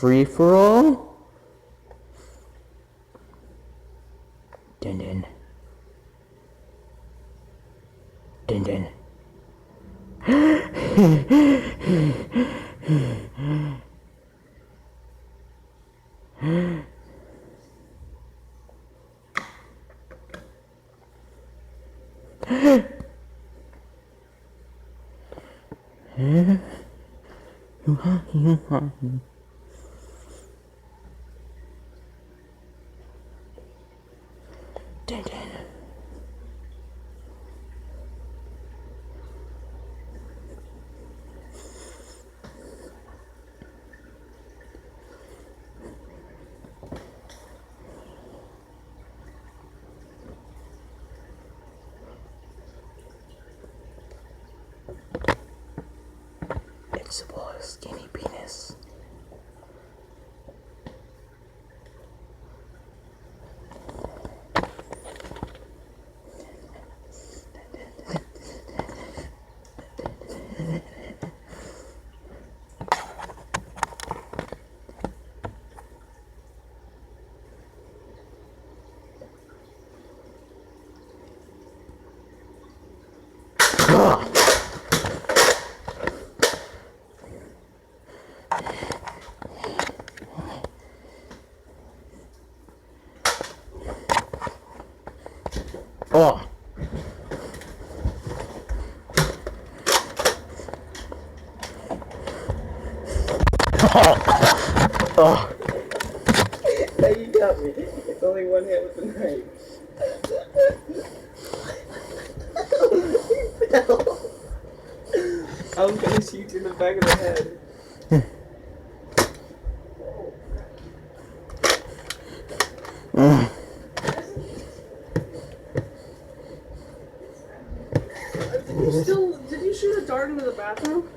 free for all. Dun dun. Dun dun. Dun dun. Flexible skinny penis. Oh. Oh. Now you got me. It's only one hit with the knife. I was gonna shoot you in the back of the head. Did you shoot a dart into the bathroom?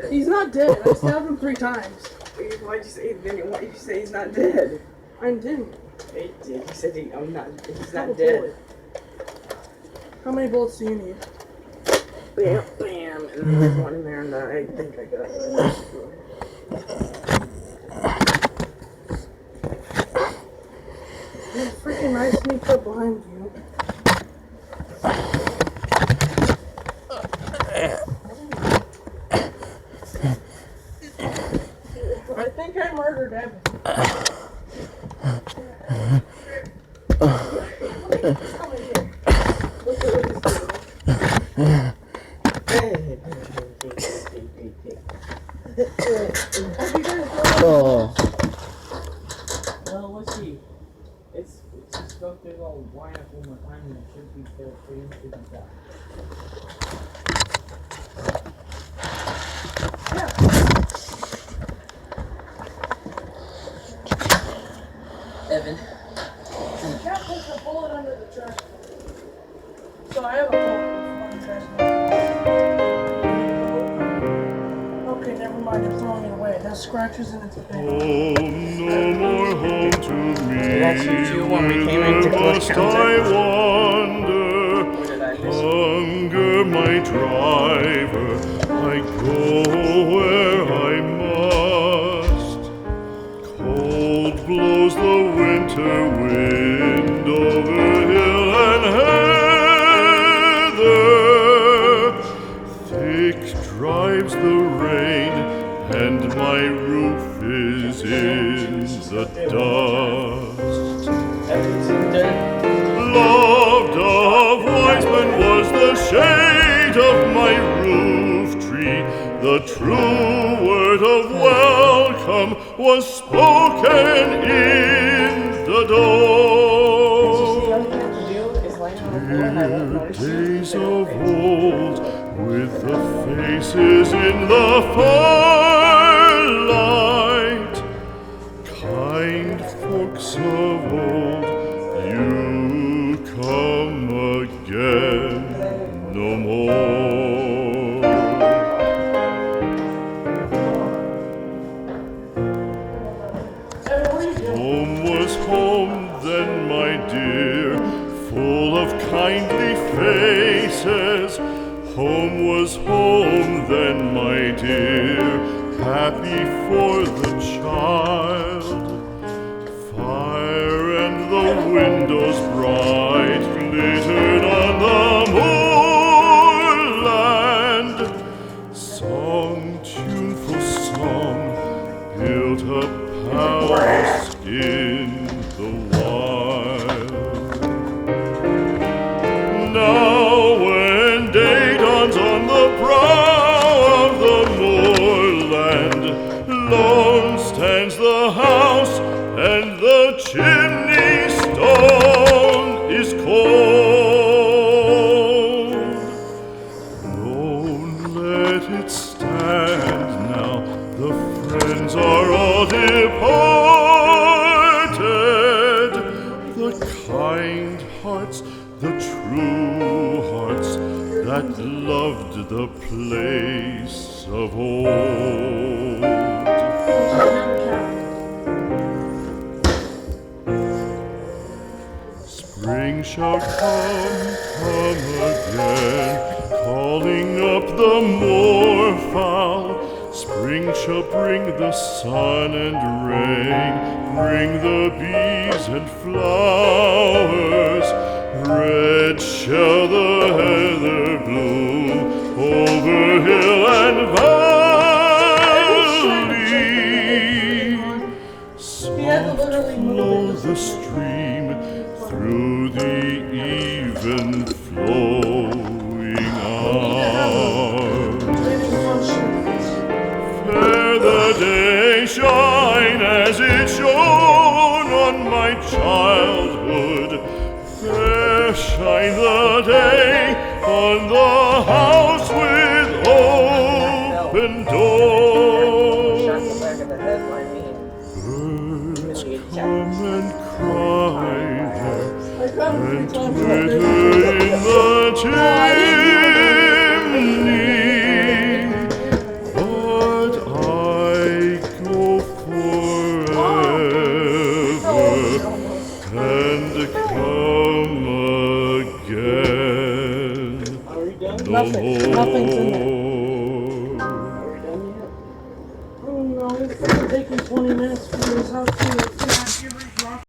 He's not dead. I stabbed him 3 times. Why'd you say why'd you say he's not dead? I didn't. He did. You said he's not Couple dead. bullets. How many bullets do you need? Bam, bam, and then there's one in there, and I think I got it. There's a freaking nice sneak up behind you. I think I murdered Evan. Come in here. Look at what he's doing. Oh. Well, let's see. It's just stuff that will wind up one more time and it should be full free to be done. Evan. You can't put the bullet under the trash can. So I have a bullet in the trash can. Okay, never mind. You're throwing it away. It has scratches in its face. Home, no more home to me. That's you when we came into close Must I contact. wander? Or did I miss it? Hunger, my driver. I go where I must. Cold blows the winter wind over hill and heather. Thick drives the rain, and my roof is in the dust. Evan's in dead. Loved of wise men was the shade of my roof tree. The true word of welcome was spoken in the door. All you have to do is lay on the floor and I won't notice you. Days of old, with the faces in the firelight, kind folks of old, you come again no more. Evan, what are you doing? Home was home then, my dear, full of kindly faces. Home was home then, my dear, happy for the child. child. Fire and the windows bright glittered on the moorland. Song, tuneful song, built a palace in the wild. Now when day dawns on the brow of the moorland, lone stands the house and the chimney stone is cold. Lone, let it stand now, the friends are all departed. The kind hearts, the true hearts that loved the place of old. Spring shall come again, calling up the moorfowl. Spring shall bring the sun and rain, bring the bees and flowers. Red shall the heather bloom over hill and valley. Soft flow the stream through the even flowing arms. Fair the day shine as it shone on my childhood. Fair shine the day on the house with open doors. Birds come and cry there and twitter in the chimney, but I go forever and come again no Nothing's in there. more. Are we done yet? Oh no, it's gonna take me 20 minutes to figure this out.